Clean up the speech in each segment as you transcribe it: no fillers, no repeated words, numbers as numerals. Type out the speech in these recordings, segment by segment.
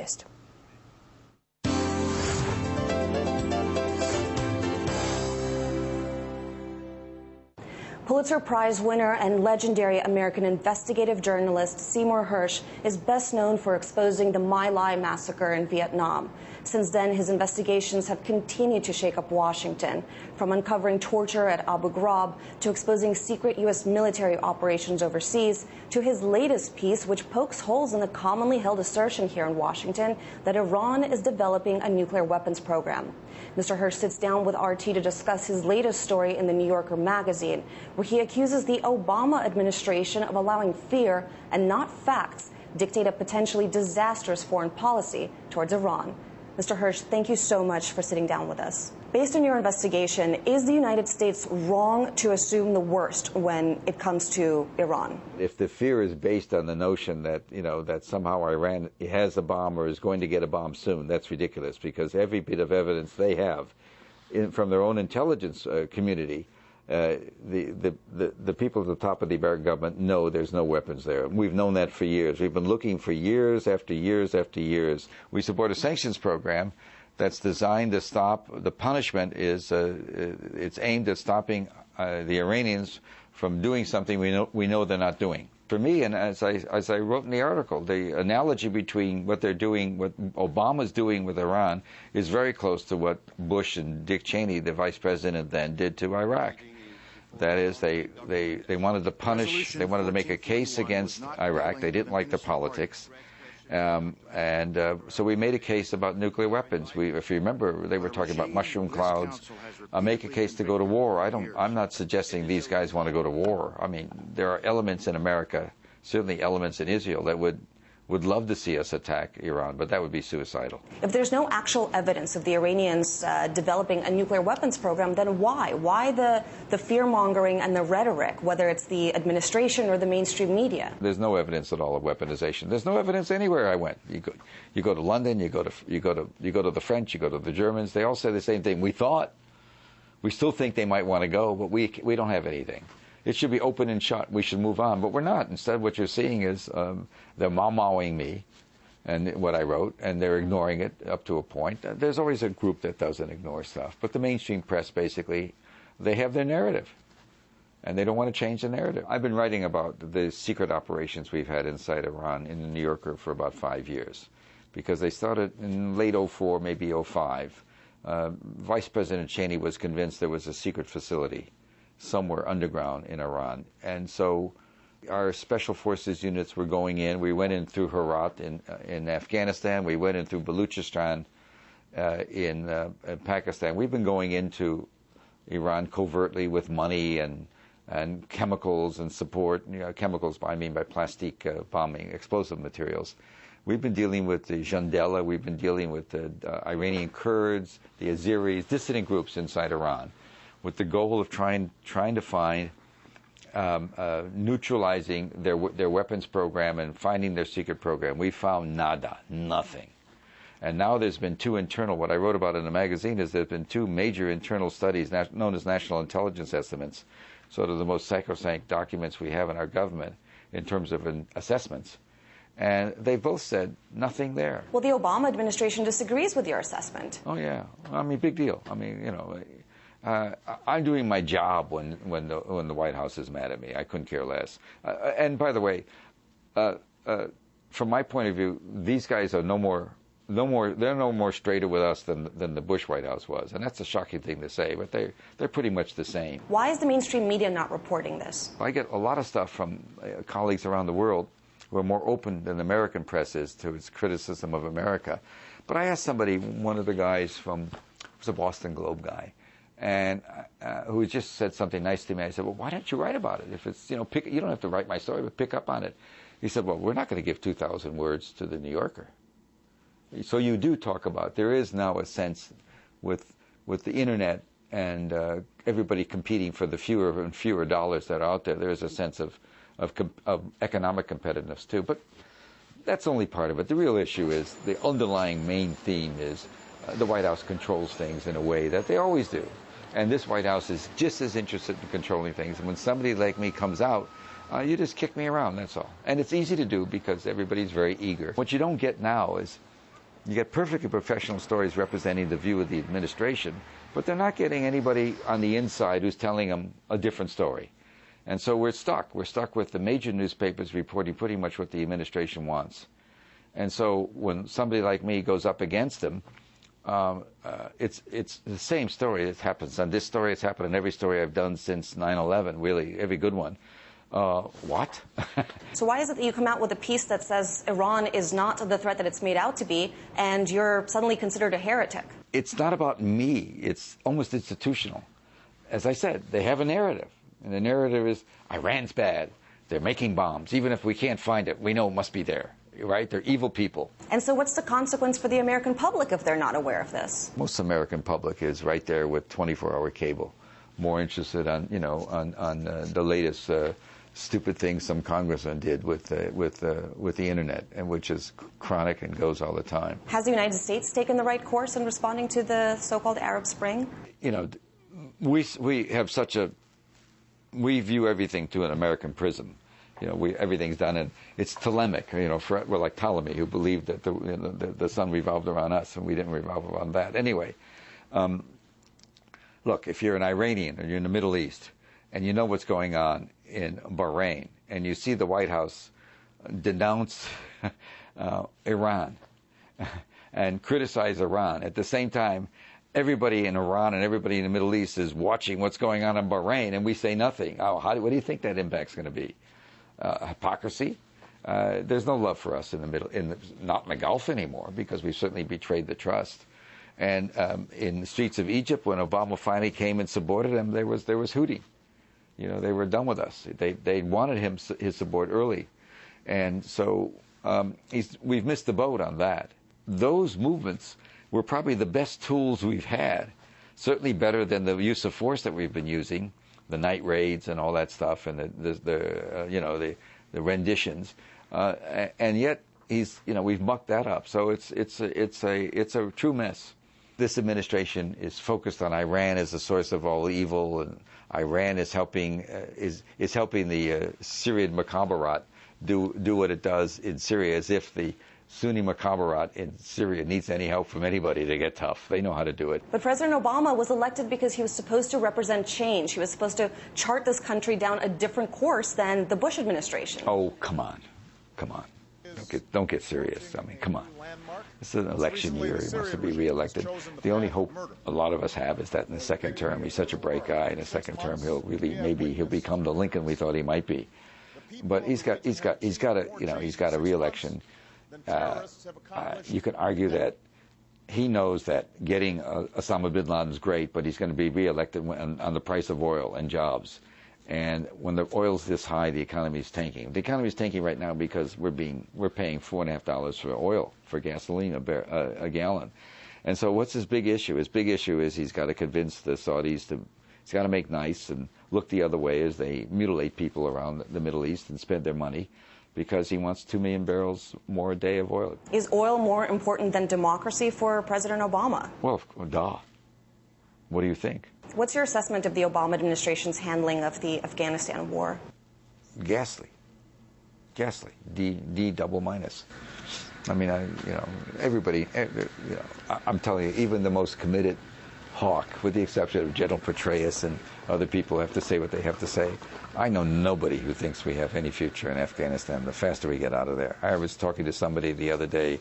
latest. Pulitzer Prize winner and legendary American investigative journalist Seymour Hersh is best known for exposing the My Lai massacre in Vietnam. Since then, his investigations have continued to shake up Washington, from uncovering torture at Abu Ghraib to exposing secret U.S. military operations overseas, to his latest piece, which pokes holes in the commonly held assertion here in Washington that Iran is developing a nuclear weapons program. Mr. Hersh sits down with RT to discuss his latest story in the New Yorker magazine, where he accuses the Obama administration of allowing fear and not facts dictate a potentially disastrous foreign policy towards Iran. Mr. Hersh, thank you so much for sitting down with us. Based on your investigation, is the United States wrong to assume the worst when it comes to Iran? If the fear is based on the notion that, that somehow Iran has a bomb or is going to get a bomb soon, that's ridiculous, because every bit of evidence they have from their own intelligence community, the people at the top of the American government know there's no weapons there. We've known that for years. We've been looking for years after years after years. We support a sanctions program that's designed to stop. The punishment is it's aimed at stopping the Iranians from doing something we know they're not doing. For me, and as I wrote in the article, the analogy between what they're doing, what Obama's doing with Iran, is very close to what Bush and Dick Cheney, the vice president then, did to Iraq. That is, they wanted to punish, they wanted to make a case against Iraq. They didn't like the politics. So we made a case about nuclear weapons. If you remember, they were talking about mushroom clouds. Make a case to go to war. I'm not suggesting these guys want to go to war. I mean, there are elements in America, certainly elements in Israel, that would love to see us attack Iran, but that would be suicidal. If there's no actual evidence of the Iranians developing a nuclear weapons program, then why? Why the fear-mongering and the rhetoric, whether it's the administration or the mainstream media? There's no evidence at all of weaponization. There's no evidence anywhere I went. You go to London, you go to the French, you go to the Germans. They all say the same thing. We still think they might want to go, but we don't have anything. It should be open and shut. We should move on, but we're not. Instead, what you're seeing is they're mau-mauing me and what I wrote, and they're ignoring it up to a point. There's always a group that doesn't ignore stuff, but the mainstream press, basically, they have their narrative, and they don't want to change the narrative. I've been writing about the secret operations we've had inside Iran in the New Yorker for about 5 years, because they started in late '04, maybe '05. Vice President Cheney was convinced there was a secret facility somewhere underground in Iran. And so our special forces units were going in. We went in through Herat in Afghanistan. We went in through Baluchistan in Pakistan. We've been going into Iran covertly with money and chemicals and support. Chemicals, I mean by plastic bombing, explosive materials. We've been dealing with the Jandela. We've been dealing with the Iranian Kurds, the Azeris, dissident groups inside Iran, with the goal of trying to find neutralizing their weapons program and finding their secret program. We found nada, nothing. And now there's been two internal, what I wrote about in the magazine is there's been two major internal studies known as national intelligence estimates, sort of the most sacrosanct documents we have in our government in terms of assessments. And they both said nothing there. Well, the Obama administration disagrees with your assessment. Oh, yeah. I mean, big deal. I mean, I'm doing my job when the White House is mad at me. I couldn't care less. And by the way, from my point of view, these guys are they're no more straighter with us than the Bush White House was, and that's a shocking thing to say. But they're pretty much the same. Why is the mainstream media not reporting this? I get a lot of stuff from colleagues around the world who are more open than the American press is to its criticism of America. But I asked somebody, one of the guys it was a Boston Globe guy, and who just said something nice to me. I said, well, why don't you write about it? If it's, you don't have to write my story, but pick up on it. He said, well, we're not going to give 2,000 words to the New Yorker. So you do talk about, there is now a sense with the internet and everybody competing for the fewer and fewer dollars that are out there, there is a sense of economic competitiveness too. But that's only part of it. The real issue is, the underlying main theme is the White House controls things in a way that they always do. And this White House is just as interested in controlling things. And when somebody like me comes out, you just kick me around, that's all. And it's easy to do because everybody's very eager. What you don't get now is You get perfectly professional stories representing the view of the administration, but they're not getting anybody on the inside who's telling them a different story. And so we're stuck. We're stuck with the major newspapers reporting pretty much what the administration wants. And so when somebody like me goes up against them, it's the same story that happens on this story. It's happened in every story I've done since 9/11, really, every good one. What? So why is it that you come out with a piece that says Iran is not the threat that it's made out to be, and you're suddenly considered a heretic? It's not about me. It's almost institutional. As I said, they have a narrative. And the narrative is, Iran's bad. They're making bombs. Even if we can't find it, we know it must be there. Right? They're evil people. And so what's the consequence for the American public if they're not aware of this? Most American public is right there with 24-hour cable, more interested on, you know, on the latest stupid things some congressman did with the internet, and which is chronic and goes all the time. Has the United States taken the right course in responding to the so-called Arab Spring? You know, we have such a, we view everything through an American prism. You know, everything's done, and it's Ptolemaic. You know, we're like Ptolemy, who believed that the sun revolved around us, and we didn't revolve around that. Anyway, look, if you're an Iranian or you're in the Middle East, and you know what's going on in Bahrain, and you see the White House denounce Iran and criticize Iran, at the same time, everybody in Iran and everybody in the Middle East is watching what's going on in Bahrain, and we say nothing. Oh, what do you think that impact's going to be? Hypocrisy. There's no love for us in the middle, not in the Gulf anymore, because we've certainly betrayed the trust. And in the streets of Egypt, when Obama finally came and supported him, there was hooting. You know, they were done with us. They wanted his support early, and so we've missed the boat on that. Those movements were probably the best tools we've had, certainly better than the use of force that we've been using. The night raids and all that stuff, and the renditions, and yet we've mucked that up. So it's a true mess. This administration is focused on Iran as the source of all evil, and Iran is helping the Syrian Mukhabarat do what it does in Syria, as if the Sunni Mukhabarat in Syria needs any help from anybody to get tough. They know how to do it. But President Obama was elected because he was supposed to represent change. He was supposed to chart this country down a different course than the Bush administration. Oh, come on. Come on. Don't get serious. I mean, come on. It's an election year. He wants to be reelected. The only hope a lot of us have is that in the second term, he's such a bright guy. In the second term, maybe he'll become the Lincoln we thought he might be. But he's got a reelection. You could argue that he knows that getting Osama bin Laden is great, but he's going to be reelected on the price of oil and jobs. And when the oil's this high, the economy is tanking. The economy is tanking right now because we're paying $4.50 for oil, for gasoline a gallon. And so what's his big issue? His big issue is he's got to convince the Saudis he's got to make nice and look the other way as they mutilate people around the Middle East and spend their money, because he wants 2 million barrels more a day of oil. Is oil more important than democracy for President Obama? Well, duh. What do you think? What's your assessment of the Obama administration's handling of the Afghanistan war? Ghastly. Ghastly. D double minus. I mean, everybody, I'm telling you, even the most committed hawk, with the exception of General Petraeus and other people have to say what they have to say, I know nobody who thinks we have any future in Afghanistan the faster we get out of there. I was talking to somebody the other day,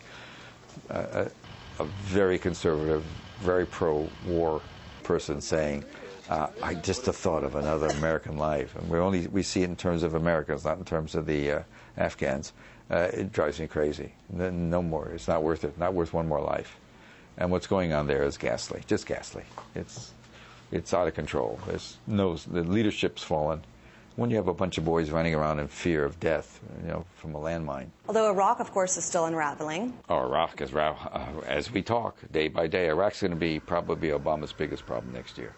a very conservative, very pro-war person, saying, I just the thought of another American life, and we see it in terms of Americans, not in terms of the Afghans. It drives me crazy. No more. It's not worth it. Not worth one more life. And what's going on there is ghastly, just ghastly. It's out of control. The leadership's fallen. When you have a bunch of boys running around in fear of death, from a landmine. Although Iraq, of course, is still unraveling. Oh, Iraq is, as we talk, day by day, Iraq's going to be probably Obama's biggest problem next year.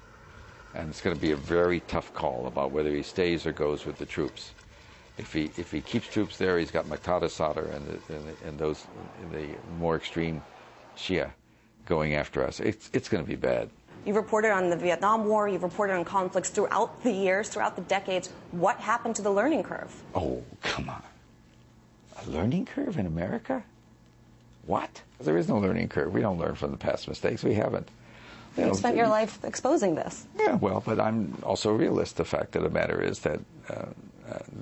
And it's going to be a very tough call about whether he stays or goes with the troops. If he keeps troops there, he's got Muqtada Sadr and the more extreme Shia going after us. It's going to be bad. You've reported on the Vietnam War. You've reported on conflicts throughout the years, throughout the decades. What happened to the learning curve? Oh, come on. A learning curve in America? What? There is no learning curve. We don't learn from the past mistakes. We haven't. You spent your life exposing this. Yeah, well, but I'm also a realist. The fact of the matter is that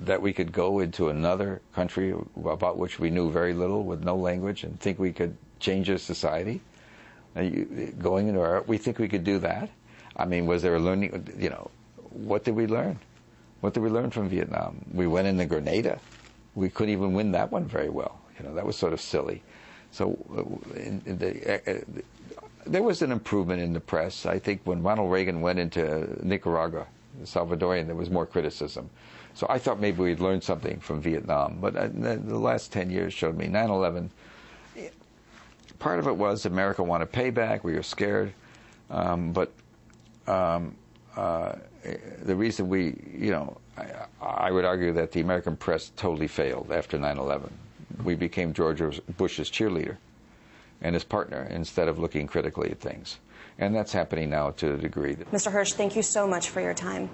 that we could go into another country about which we knew very little, with no language, and think we could change a society. Going into our, we think we could do that. I mean, was there a learning? You know, what did we learn? What did we learn from Vietnam? We went into Grenada. We couldn't even win that one very well. You know, that was sort of silly. So there was an improvement in the press. I think when Ronald Reagan went into Nicaragua, Salvadorian, there was more criticism. So I thought maybe we'd learned something from Vietnam. But the last 10 years showed me 9/11. Part of it was America wanted payback. We were scared. But the reason we, you know, I would argue that the American press totally failed after 9/11. We became George Bush's cheerleader and his partner instead of looking critically at things. And that's happening now to a degree. Mr. Hersh, thank you so much for your time.